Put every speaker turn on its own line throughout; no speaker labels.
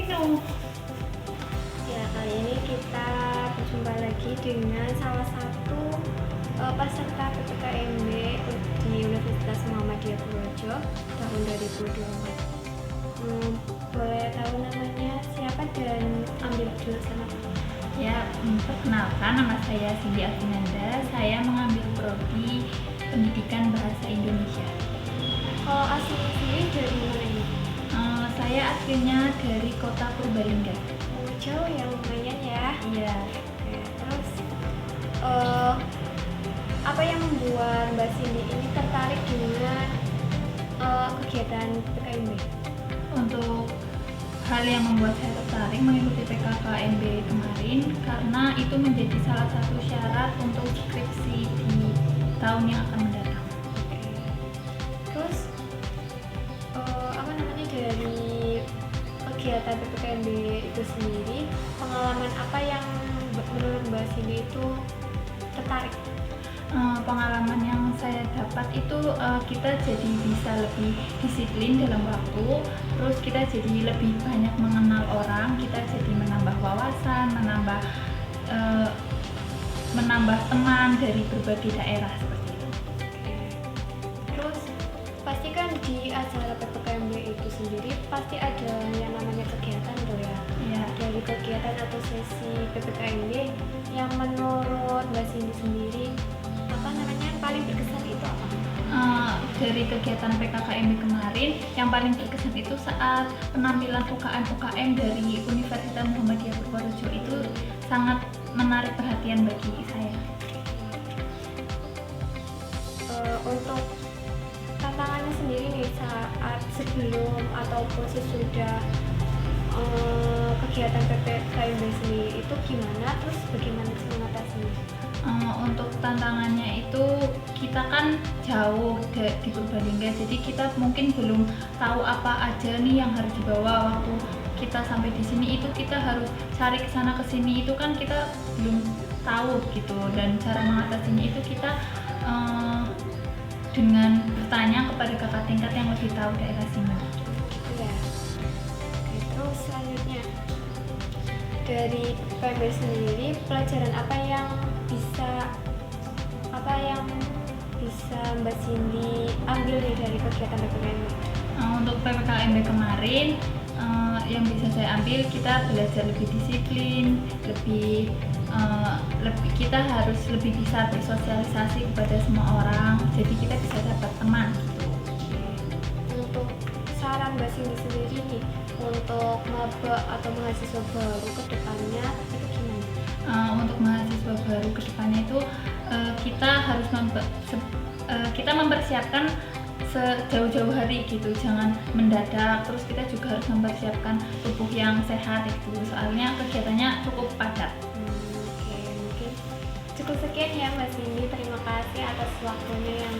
minum.
Ya, kali ini kita berjumpa lagi dengan salah satu peserta PPKMB di Universitas Muhammadiyah Purworejo tahun 2024. Boleh tahu namanya siapa dan ambil jurusan apa?
Ya, perkenalkan, nama saya Cindy Afinanda. Saya mengambil prodi Pendidikan Bahasa Indonesia.
Kalau aslinya sendiri dari mana ini?
Saya aslinya dari kota Purbalingga.
Jauh ya, lumayan ya.
Iya.
Oke, terus apa yang membuat Mbak Cindy ini tertarik dengan kegiatan PPKMB?
Untuk hal yang membuat saya tertarik mengikuti PKKMB kemarin karena itu menjadi salah satu syarat untuk skripsi di tahun yang akan mendatang.
Terus dari kegiatan PPKMB itu sendiri, pengalaman apa yang menurut Mbak Cindy itu tertarik?
Pengalaman yang saya dapat itu kita jadi bisa lebih disiplin dalam waktu, terus kita jadi lebih banyak mengenal orang, kita jadi menambah wawasan, menambah teman dari berbagai daerah seperti itu.
Terus pasti kan di acara PPKMB itu sendiri pasti ada yang namanya kegiatan tuh ya.
Ya.
Dari kegiatan atau sesi PPKMB yang menurut Mbak Cindy sendiri paling berkesan itu apa?
Dari kegiatan PKKMB kemarin yang paling berkesan itu saat penampilan UKM dari Universitas Muhammadiyah Purworejo itu sangat menarik perhatian bagi saya.
Untuk tantangannya sendiri nih saat sebelum ataupun sesudah kegiatan PPKMB sendiri itu gimana? Terus bagaimana mengatasinya?
Untuk tantangannya itu kita kan jauh di Purbalingga, jadi kita mungkin belum tahu apa aja nih yang harus dibawa waktu kita sampai di sini. Itu kita harus cari kesana kesini, itu kan kita belum tahu gitu. Dan cara mengatasinya itu kita dengan bertanya kepada kakak tingkat yang lebih tahu daerah sini.
Ya. Oke, terus selanjutnya dari PPKMB sendiri, pelajaran apa yang bisa Mbak Cindy ambil nih dari kegiatan PPKMB?
Untuk PPKMB kemarin yang bisa saya ambil, kita belajar lebih disiplin, kita harus lebih bisa bersosialisasi kepada semua orang, jadi kita bisa dapat teman gitu.
Untuk saran Mbak Cindy sendiri nih untuk maba atau mahasiswa baru ke depannya itu gimana?
Untuk mahasiswa baru ke depannya itu kita harus kita mempersiapkan sejauh-jauh hari gitu, jangan mendadak. Terus kita juga harus mempersiapkan tubuh yang sehat gitu, soalnya kegiatannya cukup padat.
Oke, mungkin cukup sekian ya Mbak Cindy. Terima kasih atas waktunya yang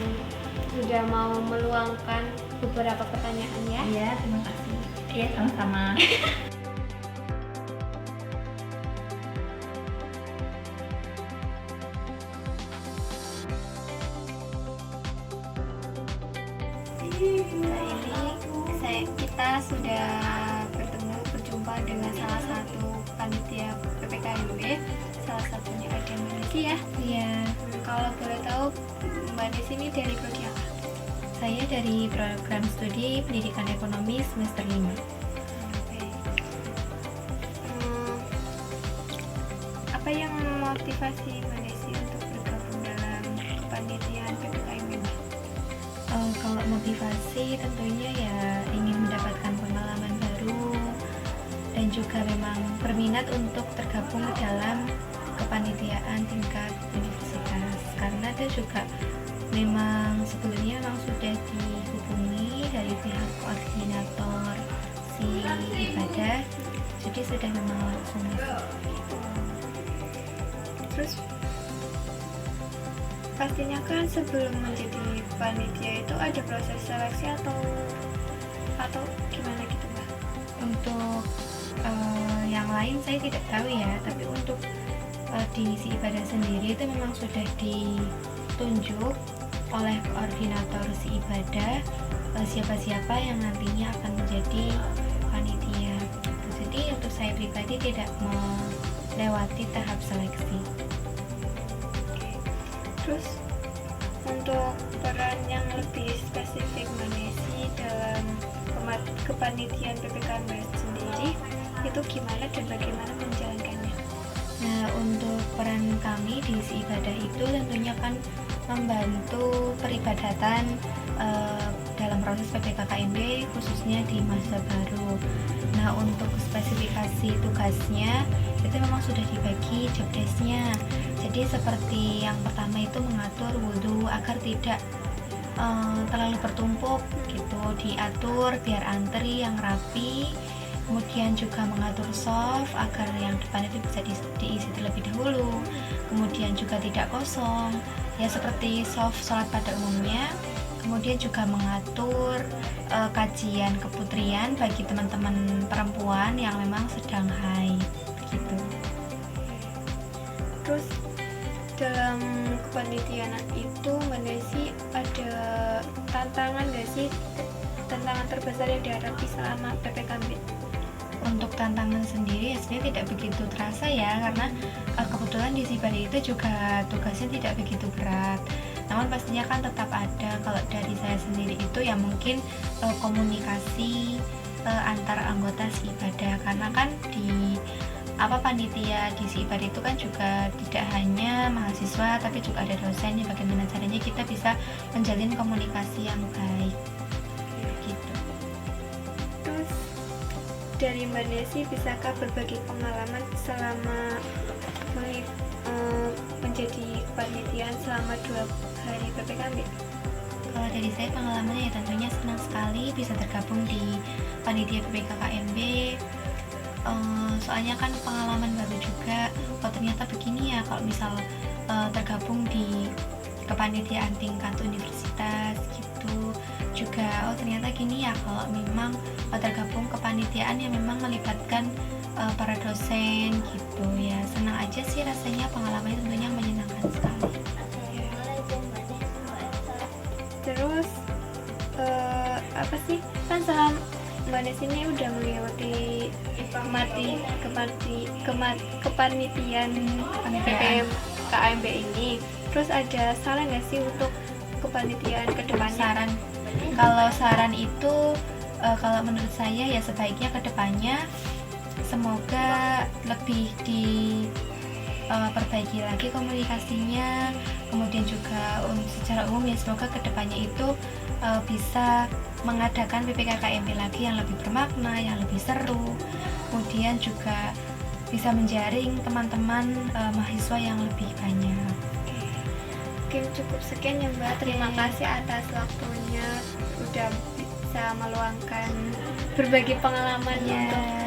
sudah mau meluangkan beberapa pertanyaan ya.
Iya, terima kasih. Iya, sama-sama.
Kita sudah berjumpa dengan salah satu panitia PPKMB, salah satunya ada Mbak Desi ya.
Iya,
Kalau boleh tahu Mbak Desi ini dari prodi apa?
saya dari program studi Pendidikan Ekonomi semester 5.
Oke. Apa yang memotivasi Mbak Desi untuk bergabung dalam panitiaan PPKMB?
Kalau motivasi tentunya ya ingin mendapatkan pengalaman baru dan juga memang berminat untuk tergabung dalam kepanitiaan tingkat universitas, karena itu juga memang sebelumnya sudah dihubungi dari pihak koordinator si ibadah, jadi sudah memang langsung masuk.
Terus pastinya kan sebelum menjadi panitia itu ada proses seleksi atau gimana gitu Mbak?
Untuk yang lain saya tidak tahu ya, tapi untuk di si ibadah sendiri itu memang sudah ditunjuk oleh koordinator si ibadah siapa-siapa yang nantinya akan menjadi panitia. Jadi pribadi tidak melewati tahap seleksi.
Terus untuk peran yang lebih spesifik Mbak Nesi dalam kepanitiaan PPKMB sendiri itu gimana dan bagaimana menjalankannya?
Nah, untuk peran kami di isi ibadah itu tentunya kan membantu peribadatan dalam proses PPKKMB khususnya di masa baru. Nah, untuk spesifikasi tugasnya itu memang sudah dibagi job desk-nya. Jadi seperti yang pertama itu mengatur wudhu agar tidak terlalu bertumpuk gitu, diatur biar antri yang rapi. Kemudian juga mengatur soft agar yang depan itu bisa diisi terlebih dahulu. Kemudian juga tidak kosong, ya seperti soft sholat pada umumnya. Kemudian juga mengatur kajian keputrian bagi teman-teman perempuan yang memang sedang haid gitu.
Terus dalam kepanitiaan itu Mbak Nesi ada tantangan nggak sih, tantangan terbesar yang dihadapi selama PPKMB?
Untuk tantangan sendiri sebenarnya tidak begitu terasa ya, karena kebetulan di Sibari itu juga tugasnya tidak begitu berat. Namun pastinya kan tetap ada, kalau dari saya sendiri itu ya mungkin komunikasi antar anggota Sibadah, karena kan di panitia di Sibadah itu kan juga tidak hanya mahasiswa tapi juga ada dosen. Bagaimana caranya kita bisa menjalin komunikasi yang baik gitu.
Terus dari Mbak Nesi bisakah berbagi pengalaman selama menjadi panitiaan selama 2 hari PPKMB?
Kalau dari saya pengalamannya ya tentunya senang sekali bisa tergabung di panitia PPKKMB. Soalnya kan pengalaman baru juga, oh ternyata begini ya kalau misal tergabung di kepanitiaan tingkat universitas gitu. Juga oh ternyata gini ya kalau memang tergabung kepanitiaan yang memang melibatkan para dosen gitu ya. Senang aja sih rasanya, pengalamannya tentunya menyenangkan sekali.
Terus apa sih, kan saham Mbak Nesi ini udah mengikuti kepanitiaan PPKMB ini. Terus ada saran nggak sih untuk kepanitiaan kedepannya?
Kalau saran itu kalau menurut saya ya sebaiknya kedepannya semoga lebih diperbaiki lagi komunikasinya. Kemudian juga secara umum ya semoga kedepannya itu bisa mengadakan PPKKMB lagi yang lebih bermakna, yang lebih seru. Kemudian juga bisa menjaring teman-teman mahasiswa yang lebih banyak.
Mungkin cukup sekian ya Mbak. Terima kasih atas waktunya, udah bisa meluangkan berbagi pengalaman untuk